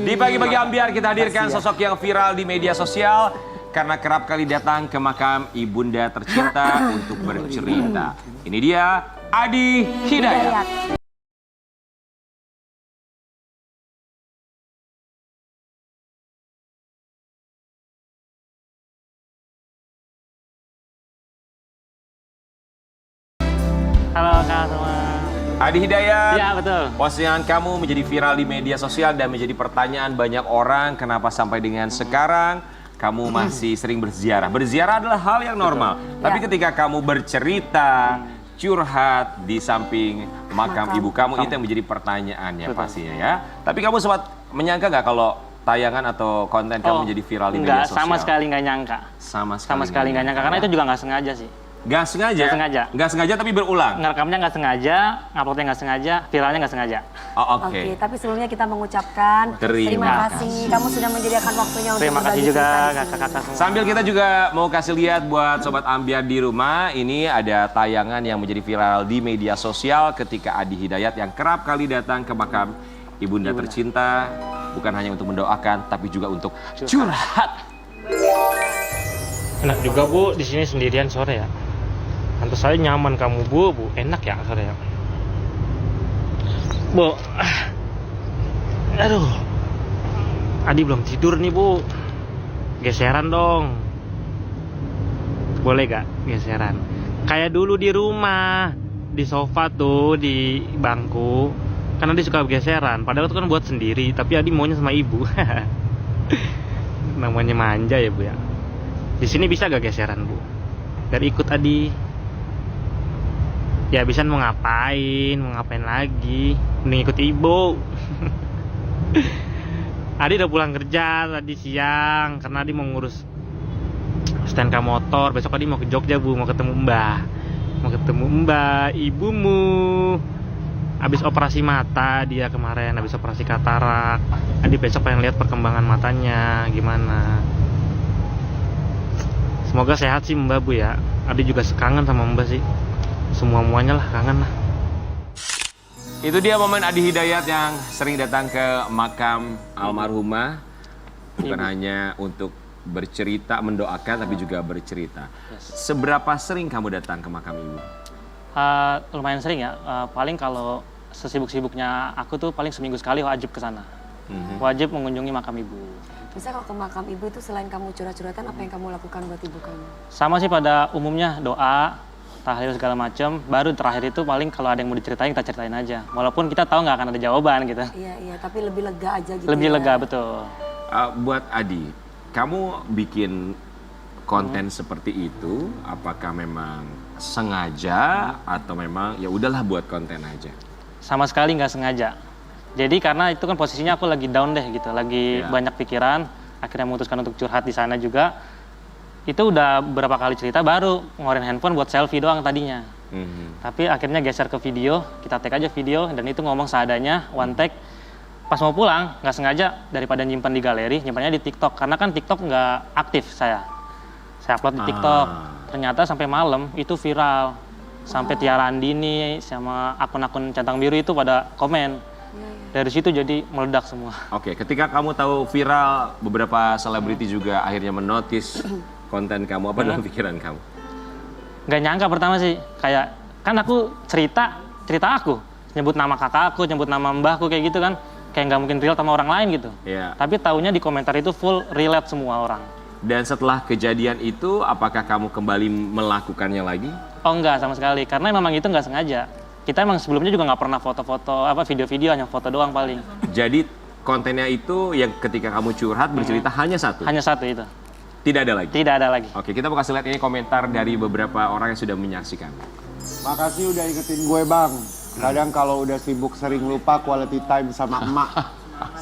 Di pagi-pagi ambiar kita hadirkan sosok yang viral di media sosial karena kerap kali datang ke makam ibunda tercinta untuk bercerita. Ini dia Adi Hidayat. Halo Kak semua. Adi Hidayat, Iya betul. postingan kamu menjadi viral di media sosial dan menjadi pertanyaan banyak orang kenapa sampai dengan sekarang kamu masih sering berziarah. Berziarah adalah hal yang normal, tapi ketika kamu bercerita, curhat di samping makam ibu kamu, itu yang menjadi pertanyaannya pastinya ya. Tapi kamu sempat menyangka nggak kalau tayangan atau konten kamu menjadi viral di media sosial? Sama sekali nggak nyangka. Sama sekali nggak nyangka, karena itu juga nggak sengaja sih. Nggak sengaja? Nggak sengaja. Nggak sengaja tapi berulang? Ngerekamnya nggak sengaja, nguploadnya nggak sengaja, viralnya nggak sengaja. Oh, Oke, tapi sebelumnya kita mengucapkan terima kasih. Kamu sudah menyediakan waktunya untuk Terima kasih berbagi juga cerita di kakak-kakak semua. Sambil kita juga mau kasih lihat buat Sobat Ambiar di rumah, ini ada tayangan yang menjadi viral di media sosial ketika Adi Hidayat yang kerap kali datang ke makam ibunda tercinta, bukan hanya untuk mendoakan, tapi juga untuk curhat. Enak juga Bu, di sini sendirian sore ya. Pantes saya nyaman kamu Bu, enak ya sore ya. Bu, aduh, Adi belum tidur nih Bu, geseran dong. Boleh gak geseran? Kayak dulu di rumah, di sofa tuh, di bangku. Karena Adi suka geseran, padahal itu kan buat sendiri, tapi Adi maunya sama ibu. Namanya manja ya Bu ya. Di sini bisa gak geseran Bu? Biar ikut Adi. Ya bisa mau ngapain lagi? Mending ikut ibu. Adi udah pulang kerja tadi siang karena Adi mau ngurus STNK motor. Besok Adi mau ke Jogja Bu, mau ketemu Mbah. Mau ketemu Mbah, ibumu. Habis operasi mata dia kemarin, habis operasi katarak. Adi besok pengen lihat perkembangan matanya gimana. Semoga sehat sih Mbah Bu ya. Adi juga kangen sama Mbah sih. Semua-muanya lah kangen lah. Itu dia momen Adi Hidayat yang sering datang ke makam almarhumah. Bukan hanya untuk bercerita, mendoakan, tapi juga bercerita. Seberapa sering kamu datang ke makam ibu? Lumayan sering ya. Paling kalau sesibuk-sibuknya aku tuh paling seminggu sekali wajib ke sana. Wajib mengunjungi makam ibu. Bisa kalau ke makam ibu itu selain kamu curhat-curhatan, apa yang kamu lakukan buat ibu kamu? Sama sih pada umumnya doa, tahlil segala macam. Baru terakhir itu paling kalau ada yang mau diceritain kita ceritain aja. Walaupun kita tahu nggak akan ada jawaban gitu. Iya, tapi lebih lega aja gitu. Lebih ya. lega betul. Buat Adi, kamu bikin konten seperti itu, apakah memang sengaja atau memang ya udahlah buat konten aja? Sama sekali nggak sengaja. Jadi karena itu kan posisinya aku lagi down deh gitu, lagi banyak pikiran. Akhirnya memutuskan untuk curhat di sana juga. Itu udah beberapa kali cerita baru ngeluarin handphone buat selfie doang tadinya. Tapi akhirnya geser ke video, kita take aja video dan itu ngomong seadanya, one take. Pas mau pulang, nggak sengaja daripada nyimpan di galeri, nyimpannya di TikTok. Karena kan TikTok nggak aktif saya. Saya upload di TikTok. Ternyata sampai malam itu viral. Sampai Tiara Andini sama akun-akun centang biru itu pada komen. Dari situ jadi meledak semua. Oke, ketika kamu tahu viral, beberapa selebriti juga akhirnya menotis konten kamu, apa dalam pikiran kamu? Nggak nyangka pertama sih, kayak kan aku cerita aku, nyebut nama kakak aku, nyebut nama mbahku kayak gitu kan, kayak nggak mungkin real sama orang lain gitu. Iya. Tapi taunya di komentar itu full relate semua orang. Dan setelah kejadian itu, apakah kamu kembali melakukannya lagi? Oh enggak sama sekali, karena memang itu nggak sengaja. Kita emang sebelumnya juga nggak pernah foto-foto, video-video, hanya foto doang paling. Jadi kontennya itu yang ketika kamu curhat bercerita hanya satu? Hanya satu itu. Tidak ada lagi? Tidak ada lagi. Oke, kita mau kasih lihat ini komentar dari beberapa orang yang sudah menyaksikan. Makasih udah ingetin gue Bang. Kadang kalau udah sibuk sering lupa quality time sama emak.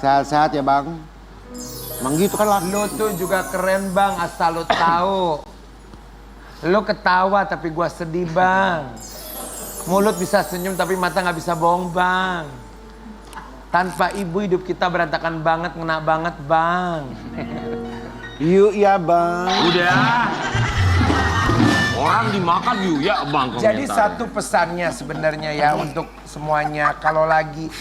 Sehat-sehat ya Bang. Emang gitu kan lah. Lu tuh juga keren Bang, asal lu tahu. Lu ketawa tapi gua sedih Bang. Mulut bisa senyum tapi mata nggak bisa bohong Bang. Tanpa ibu hidup kita berantakan banget, ngena banget Bang. Yuk ya Bang. Udah. Orang dimakan ya bang komentar. Jadi satu pesannya sebenarnya ya untuk semuanya, kalau lagi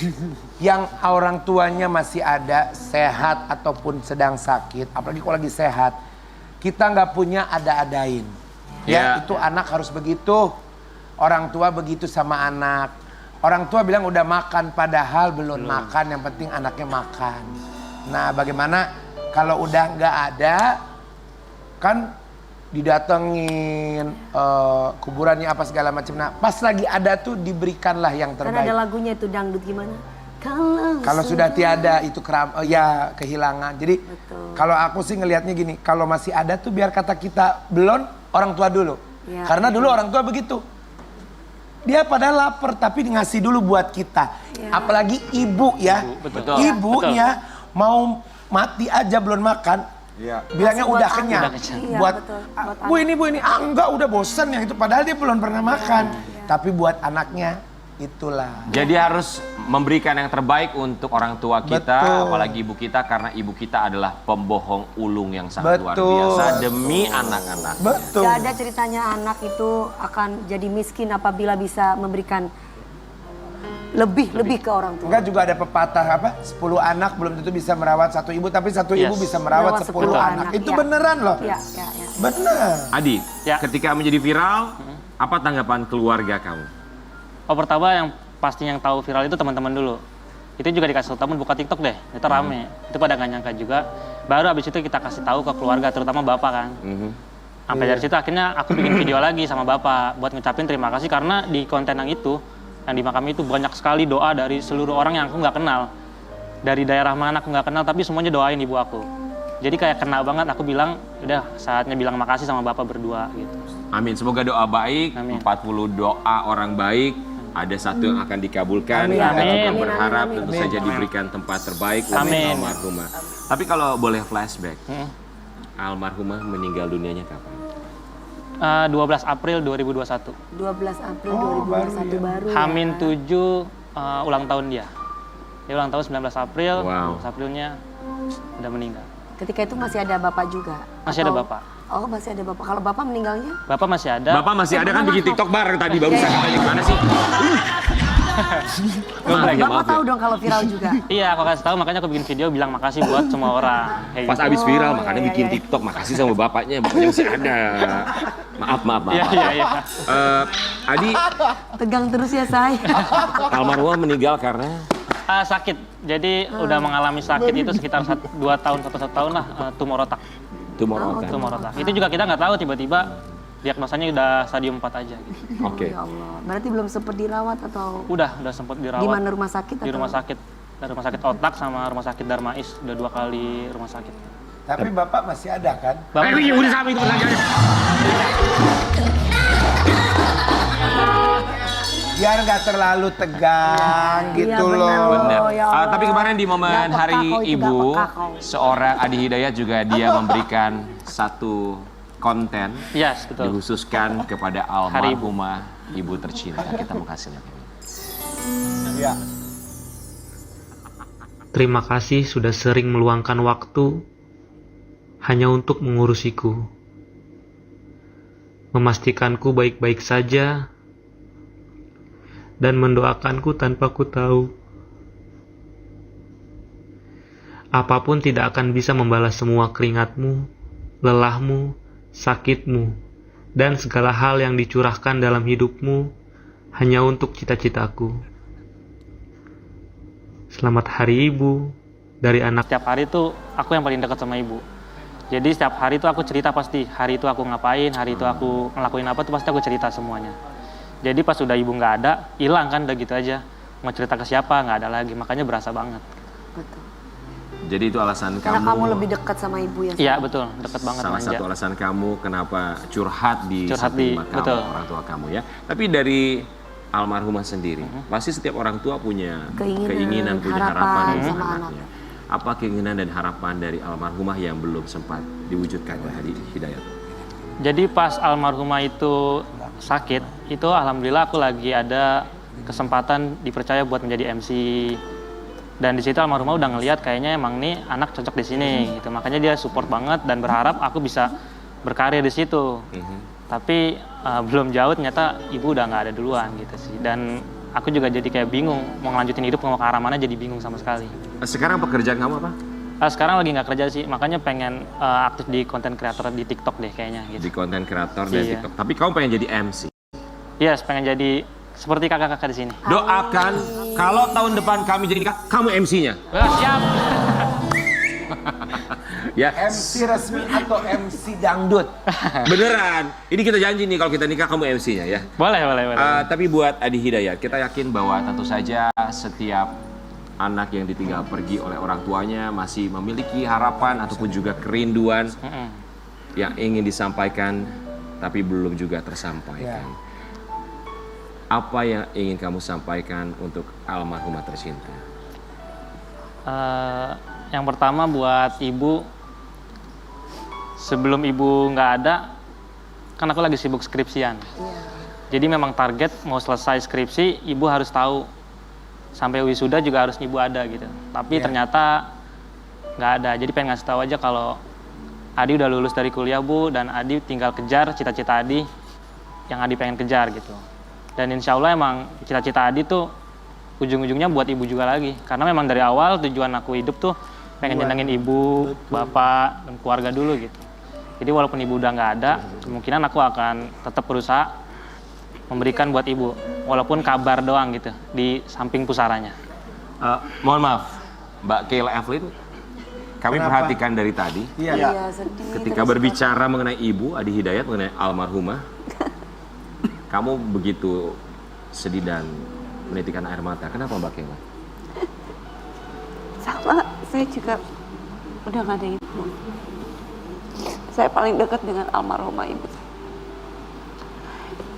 yang orang tuanya masih ada sehat ataupun sedang sakit, apalagi kalau lagi sehat, kita nggak punya ada-adain. Ya, itu anak harus begitu, orang tua begitu sama anak. Orang tua bilang udah makan padahal belum makan, yang penting anaknya makan. Nah, bagaimana kalau udah nggak ada, kan didatengin kuburannya apa segala macam. Nah, pas lagi ada tuh diberikanlah yang Kan terbaik. ada lagunya itu dangdut gimana? Kalau sudah tiada itu ya kehilangan. Jadi kalau aku sih ngelihatnya gini, kalau masih ada tuh biar kata kita belum, orang tua dulu. Ya, Karena dulu orang tua begitu. Dia padahal lapar tapi ngasih dulu buat kita. Ya. Apalagi ibu ya. Betul. Ibunya mau mati aja belum makan. Iya. Bilangnya Masih udah buat kenyang. anak. Iya, Buat, betul. "Ah, Buat bu ini. Enggak udah bosan yang itu. Padahal dia belum pernah makan. Tapi buat anaknya itulah. Jadi harus memberikan yang terbaik untuk orang tua kita, Betul. apalagi ibu kita, karena ibu kita adalah pembohong ulung yang sangat luar Betul. biasa demi anak-anak. Betul. Gak ada ceritanya anak itu akan jadi miskin apabila bisa memberikan lebih ke orang tua. Enggak, juga ada pepatah apa? 10 anak belum tentu bisa merawat satu ibu, tapi satu ibu bisa merawat 10 anak. Itu ya. beneran loh. Ya. Bener. Adi, Ya. ketika menjadi viral, apa tanggapan keluarga kamu? Oh, pertama yang pasti yang tahu viral itu teman-teman dulu. Itu juga dikasih tahu, teman buka TikTok deh, itu rame. Itu pada nggak nyangka juga. Baru abis itu kita kasih tahu ke keluarga, terutama bapak kan. Sampai dari situ akhirnya aku bikin video lagi sama bapak buat ngucapin terima kasih, karena di konten yang itu, yang di makam itu banyak sekali doa dari seluruh orang yang aku nggak kenal. Dari daerah mana aku nggak kenal, tapi semuanya doain ibu aku. Jadi kayak kena banget, aku bilang udah saatnya bilang makasih sama bapak berdua gitu. Amin, semoga doa baik, Amin. 40 doa orang baik, ada satu yang akan dikabulkan. Amin. Kita Amin. juga berharap Amin. tentu Amin. saja diberikan tempat terbaik oleh Amin. almarhumah. Tapi kalau boleh flashback, almarhumah meninggal dunianya kapan? 12 April 2021. 12 April Oh, 2021 baru ya. Hamin 7 ulang tahun dia. Dia ulang tahun 19 April, Wow. 19 Aprilnya udah meninggal. Ketika itu masih ada bapak juga? Masih ada bapak. Oh, masih ada bapak. Kalau bapak meninggalnya? Bapak masih ada. Bapak masih ada kan bikin TikTok bareng tadi barusan katanya gimana sih? Maaf ya, Bapak maaf ya. tahu dong kalau viral juga. Iya, aku kasih tahu, makanya aku bikin video bilang makasih buat semua orang. Kayak Pas gitu. abis viral Oh, makanya iya, bikin iya. TikTok, makasih sama bapaknya masih ada. Maaf. Iya. Adi, Tegang terus ya, Say. almarhumah meninggal karena Sakit. Jadi udah mengalami sakit itu sekitar 2 tahun, 1 tahun lah, tumor otak. tumor otak. Tumor otak. Itu juga kita nggak tahu, tiba-tiba diagnosanya udah stadium 4 aja. Gitu. Oke. Ya Allah. Berarti belum sempat dirawat atau Udah sempat dirawat. di mana rumah sakit? Di rumah sakit. Dari rumah sakit otak sama rumah sakit Darmais, udah 2 kali rumah sakit. Tapi bapak masih ada kan? Bapak, Udah sampai itu pertanyaannya. Biar nggak terlalu tegang gitu benar. loh. Benar. Oh, ya Allah. Tapi kemarin di momen Nggak Hari peka kau itu, Ibu, nggak peka kau. seorang Adi Hidayat juga dia memberikan satu konten yes, betul. dikhususkan kepada Hari Ibu. almarhumah ibu tercinta. Kita mau kasih lihat ini. Ya. Terima kasih sudah sering meluangkan waktu hanya untuk mengurusiku, memastikanku baik-baik saja, dan mendoakanku tanpa ku tahu. Apapun tidak akan bisa membalas semua keringatmu, lelahmu, sakitmu, dan segala hal yang dicurahkan dalam hidupmu hanya untuk cita-citaku. Selamat Hari Ibu dari anak. Setiap hari tuh aku yang paling dekat sama ibu. Jadi setiap hari tuh aku cerita pasti. Hari itu aku ngapain, hari itu aku ngelakuin apa tuh pasti aku cerita semuanya. Jadi pas udah ibu nggak ada, hilang kan udah gitu aja. Mau cerita ke siapa nggak ada lagi. Makanya berasa banget. Betul. Jadi itu alasan Karena kamu. kamu lebih dekat sama ibu ya. Iya betul, dekat banget Salah manja. satu alasan kamu kenapa curhat di Curhat samping di- makam betul. orang tua kamu ya. Tapi dari almarhumah sendiri, pasti setiap orang tua punya Keinginan, punya harapan harapan untuk sama anaknya. Apa keinginan dan harapan dari almarhumah yang belum sempat diwujudkan oleh Adi Hidayat? Jadi pas almarhumah itu sakit, itu alhamdulillah aku lagi ada kesempatan dipercaya buat menjadi MC. Dan di situ almarhumah udah ngelihat kayaknya emang nih anak cocok di sini gitu. Makanya dia support banget dan berharap aku bisa berkarir di situ. Tapi belum jauh ternyata ibu udah nggak ada duluan gitu sih. Dan aku juga jadi kayak bingung mau ngelanjutin hidup mau ke arah mana, jadi bingung sama sekali. Sekarang pekerjaan kamu apa? Sekarang lagi nggak kerja sih, makanya pengen aktif di konten kreator di TikTok deh kayaknya gitu. Di konten kreator dan Iya. TikTok. Tapi kamu pengen jadi MC. Iya, pengen jadi seperti kakak-kakak di sini. Doakan kalau tahun depan kami jadi nikah, kamu MC-nya. Siap. Ya, MC resmi atau MC dangdut? beneran. Ini kita janji nih kalau kita nikah kamu MC-nya ya. Boleh. Tapi buat Adi Hidayat, kita yakin bahwa tentu saja setiap anak yang ditinggal pergi oleh orang tuanya masih memiliki harapan ataupun juga kerinduan yang ingin disampaikan tapi belum juga tersampaikan. Apa yang ingin kamu sampaikan untuk almarhumah tercinta? Yang pertama buat ibu, sebelum ibu nggak ada, kan aku lagi sibuk skripsian. Jadi memang target mau selesai skripsi, ibu harus tahu. Sampai wisuda juga harus ibu ada gitu. Tapi ternyata nggak ada. Jadi pengen ngasih tahu aja kalau Adi udah lulus dari kuliah Bu, dan Adi tinggal kejar cita-cita Adi yang Adi pengen kejar gitu. Dan insya Allah emang cita-cita Adi tuh ujung-ujungnya buat ibu juga lagi. Karena memang dari awal tujuan aku hidup tuh pengen nyenengin ibu, bapak, dan keluarga dulu gitu. Jadi walaupun ibu udah nggak ada, kemungkinan aku akan tetap berusaha memberikan buat ibu, walaupun kabar doang gitu di samping pusaranya. Mohon maaf, Mbak Kayla Evelyn, kami perhatikan dari tadi Iya, sedih. ketika berbicara mengenai ibu Adi Hidayat, mengenai almarhumah, kamu begitu sedih dan menitikan air mata. Kenapa Mbak Kayla? Sama, saya juga udah gak ada ibu. Saya paling dekat dengan almarhumah ibu.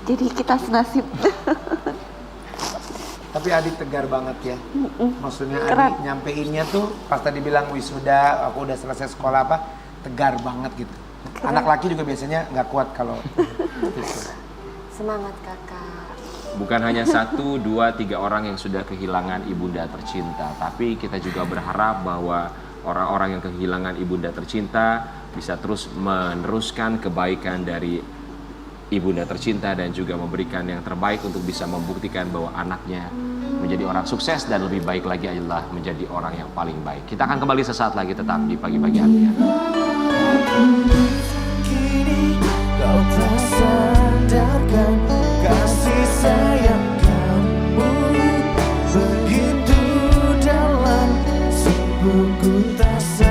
Jadi kita senasib. Tapi Adi tegar banget ya. Maksudnya Keren. Adi nyampeinnya tuh pas tadi bilang wisuda, aku udah selesai sekolah apa, tegar banget gitu. Anak laki juga biasanya nggak kuat kalau Semangat kakak. Bukan hanya 1, 2, 3 orang yang sudah kehilangan ibunda tercinta, tapi kita juga berharap bahwa orang-orang yang kehilangan ibunda tercinta bisa terus meneruskan kebaikan dari ibunda tercinta dan juga memberikan yang terbaik untuk bisa membuktikan bahwa anaknya menjadi orang sukses dan lebih baik lagi adalah menjadi orang yang paling baik. Kita akan kembali sesaat lagi tetap di Pagi-Pagi Harian.